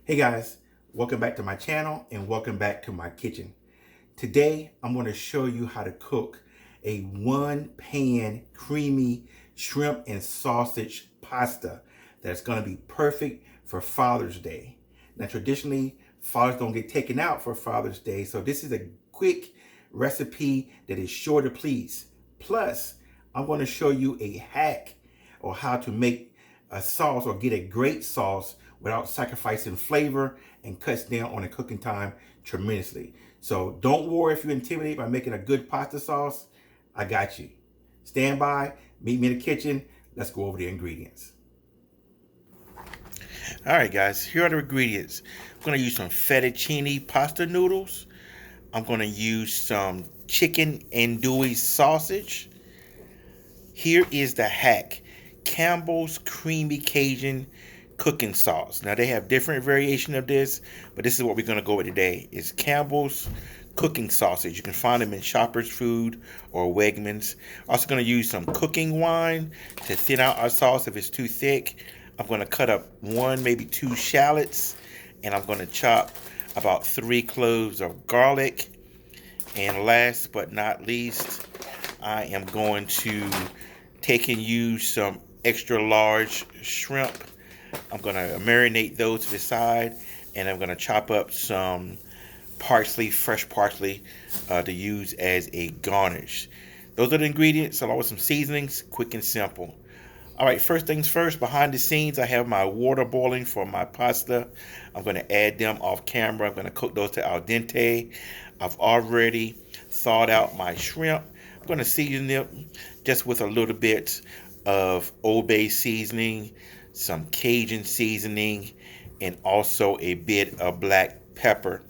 Hey guys, welcome back to my channel and welcome back to my kitchen. Today, I'm going to show you how to cook a one-pan creamy shrimp and sausage pasta that's going to be perfect for Father's Day. Now, traditionally, fathers don't get taken out for Father's Day, so this is a quick recipe that is sure to please. Plus, I'm going to show you a hack or how to make a sauce or get a great sauce without sacrificing flavor and cuts down on the cooking time tremendously. So don't worry if you're intimidated by making a good pasta sauce. I got you. Stand by, meet me in the kitchen. Let's go over the ingredients. All right, guys, here are the ingredients. I'm going to use some fettuccine pasta noodles. I'm going to use some chicken andouille sausage. Here is the hack. Campbell's Creamy Cajun cooking sauce. Now they have different variation of this, but this is what we're going to go with today. Is Campbell's cooking sausage. You can find them in Shoppers Food or Wegmans. Also going to use some cooking wine to thin out our sauce if it's too thick. I'm going to cut up one, maybe two shallots, and I'm going to chop about 3 cloves of garlic. And last but not least, I am going to take and use some extra large shrimp. I'm going to marinate those to the side, and I'm going to chop up some parsley, fresh parsley, to use as a garnish. Those are the ingredients, along with some seasonings, quick and simple. All right, first things first, behind the scenes, I have my water boiling for my pasta. I'm going to add them off camera. I'm going to cook those to al dente. I've already thawed out my shrimp. I'm going to season them just with a little bit of Old Bay seasoning, some Cajun seasoning, and also a bit of black pepper,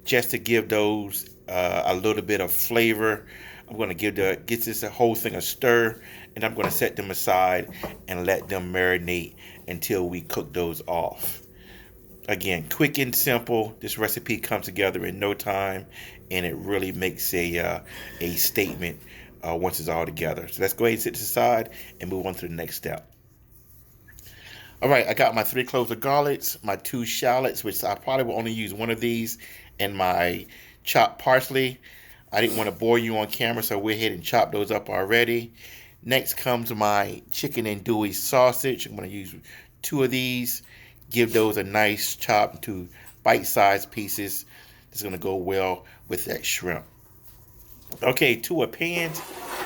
just to give those a little bit of flavor. I'm going to get this whole thing a stir, and I'm going to set them aside and let them marinate until we cook those off. Again, quick and simple. This recipe comes together in no time, and it really makes a statement once it's all together. So let's go ahead and set this aside and move on to the next step. All right, I got my 3 cloves of garlic, my 2 shallots, which I probably will only use one of these, and my chopped parsley. I didn't want to bore you on camera, so we're ahead and chop those up already. Next comes my chicken andouille sausage. I'm going to use 2 of these. Give those a nice chop into bite-sized pieces. It's going to go well with that shrimp. Okay, to a pan,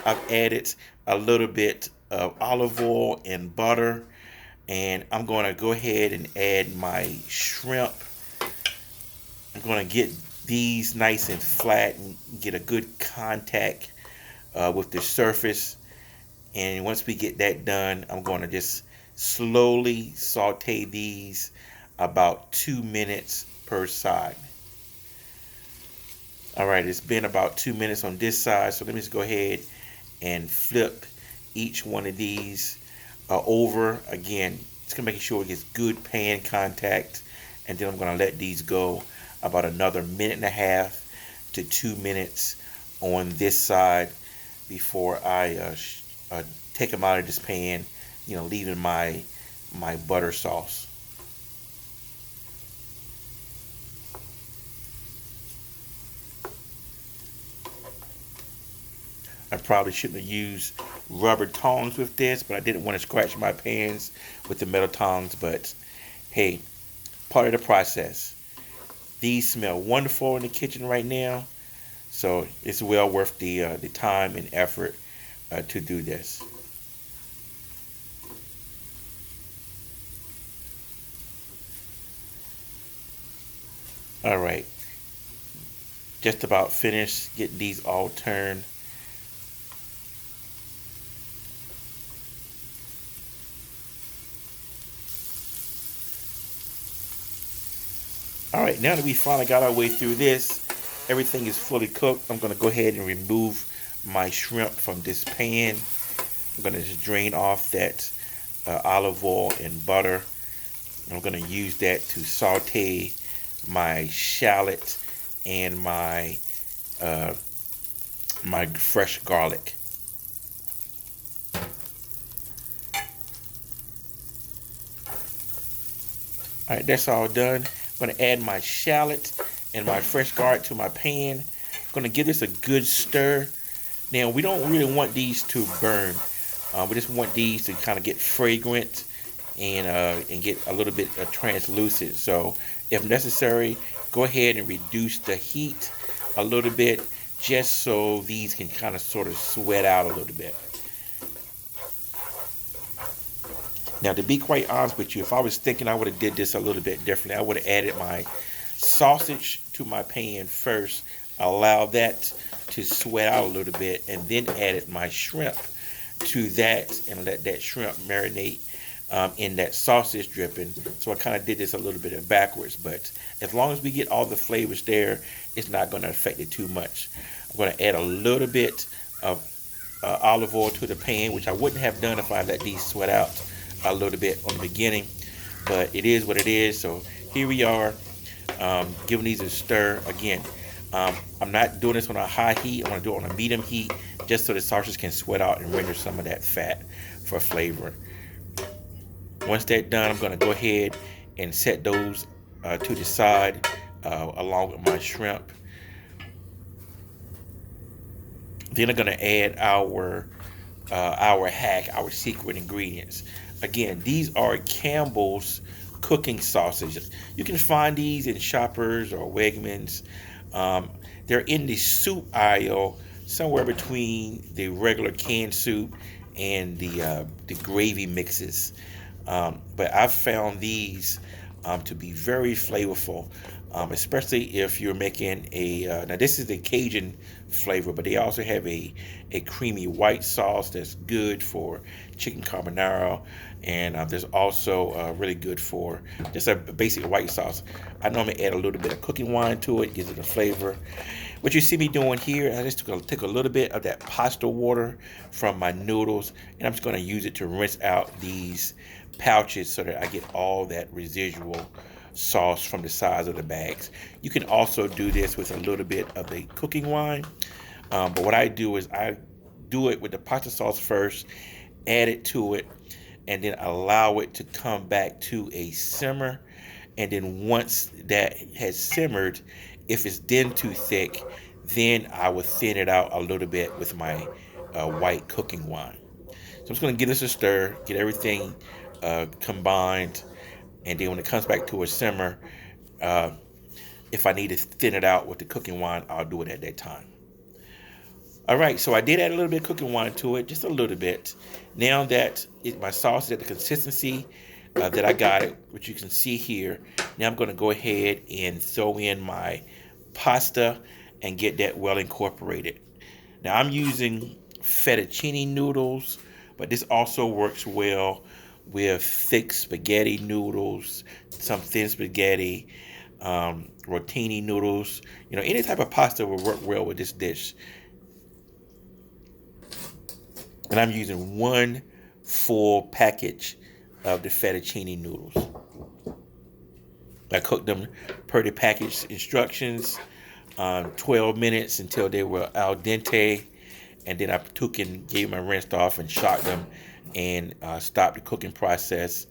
I've added a little bit of olive oil and butter. And I'm going to go ahead and add my shrimp. I'm going to get these nice and flat and get a good contact with the surface. And once we get that done, I'm going to just slowly saute these about 2 minutes per side. All right, it's been about 2 minutes on this side, so let me just go ahead and flip each one of these over. Again, it's going to make sure it gets good pan contact, and then I'm going to let these go about another 1.5 to 2 minutes on this side before I take them out of this pan, leaving my butter sauce. I probably shouldn't have used rubber tongs with this, but I didn't want to scratch my pans with the metal tongs. But hey, part of the process. These smell wonderful in the kitchen right now, so it's well worth the time and effort to do this. All right, just about finished getting these all turned. All right, now that we finally got our way through this, everything is fully cooked. I'm going to go ahead and remove my shrimp from this pan. I'm going to just drain off that olive oil and butter. I'm going to use that to saute my shallot and my fresh garlic. All right, that's all done. I'm gonna add my shallot and my fresh garlic to my pan. I'm gonna give this a good stir. Now, we don't really want these to burn. We just want these to kind of get fragrant and get a little bit translucent. So, if necessary, go ahead and reduce the heat a little bit, just so these can kind of sort of sweat out a little bit. Now, to be quite honest with you, if I was thinking, I would have did this a little bit differently. I would have added my sausage to my pan first, allow that to sweat out a little bit, and then added my shrimp to that and let that shrimp marinate in that sausage dripping. So I kind of did this a little bit backwards, but as long as we get all the flavors there, it's not going to affect it too much. I'm going to add a little bit of olive oil to the pan, which I wouldn't have done if I let these sweat out a little bit on the beginning, but it is what it is. So here we are, giving these a stir again. I'm not doing this on a high heat. I'm going to do it on a medium heat, just so the sausage can sweat out and render some of that fat for flavor. Once that's done, I'm going to go ahead and set those to the side along with my shrimp. Then I'm going to add our hack, our secret ingredients. Again, these are Campbell's cooking sausages. You can find these in Shoppers or Wegmans. They're in the soup aisle, somewhere between the regular canned soup and the gravy mixes. But I've found these to be very flavorful, especially if you're making now this is the Cajun flavor, but they also have a creamy white sauce that's good for chicken carbonara, and there's also really good for just a basic white sauce. I normally add a little bit of cooking wine to it, gives it a flavor. What you see me doing here, I just take a little bit of that pasta water from my noodles, and I'm just going to use it to rinse out these pouches so that I get all that residual sauce from the sides of the bags. You can also do this with a little bit of the cooking wine, but what I do is I do it with the pasta sauce first, add it to it, and then allow it to come back to a simmer. And then once that has simmered, if it's then too thick, then I will thin it out a little bit with my white cooking wine. So I'm just going to give this a stir, get everything combined, and then when it comes back to a simmer, if I need to thin it out with the cooking wine, I'll do it at that time. All right, so I did add a little bit of cooking wine to it, just a little bit. Now that my sauce is at the consistency that I got it, which you can see here, now I'm going to go ahead and throw in my pasta and get that well incorporated. Now I'm using fettuccine noodles, but this also works well with thick spaghetti noodles, some thin spaghetti, rotini noodles. You know, any type of pasta will work well with this dish. And I'm using one full package of the fettuccine noodles. I cooked them per the package instructions, 12 minutes until they were al dente, and then I took and gave them a rinsed off and shot them and stopped the cooking process.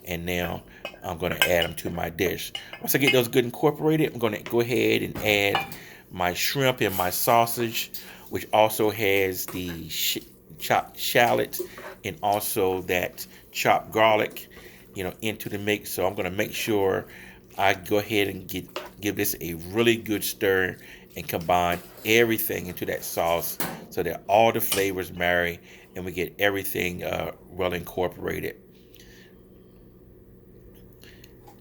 And now I'm going to add them to my dish. Once I get those good incorporated, I'm going to go ahead and add my shrimp and my sausage, which also has the chopped shallot and also that chopped garlic, into the mix. So I'm going to make sure I go ahead and give this a really good stir and combine everything into that sauce so that all the flavors marry and we get everything well incorporated.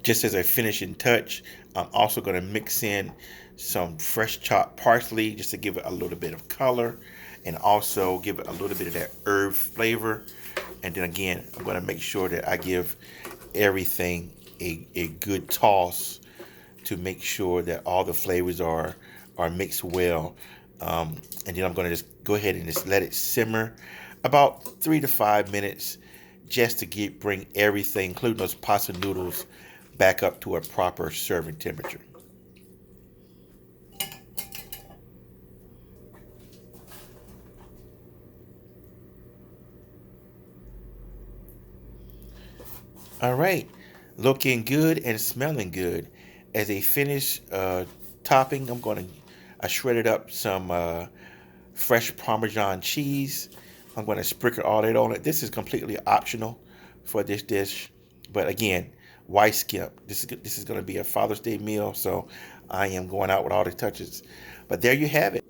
Just as a finishing touch, I'm also going to mix in some fresh chopped parsley just to give it a little bit of color and also give it a little bit of that herb flavor. And then again, I'm going to make sure that I give everything a good toss to make sure that all the flavors are mixed well. And then I'm going to just go ahead and just let it simmer about 3 to 5 minutes just to bring everything, including those pasta noodles, back up to a proper serving temperature. All right, looking good and smelling good. As a finished topping, I shredded up some fresh Parmesan cheese. I'm going to sprinkle all that on it. This is completely optional for this dish, but again, why skip? This is going to be a Father's Day meal, so I am going out with all the touches. But there you have it.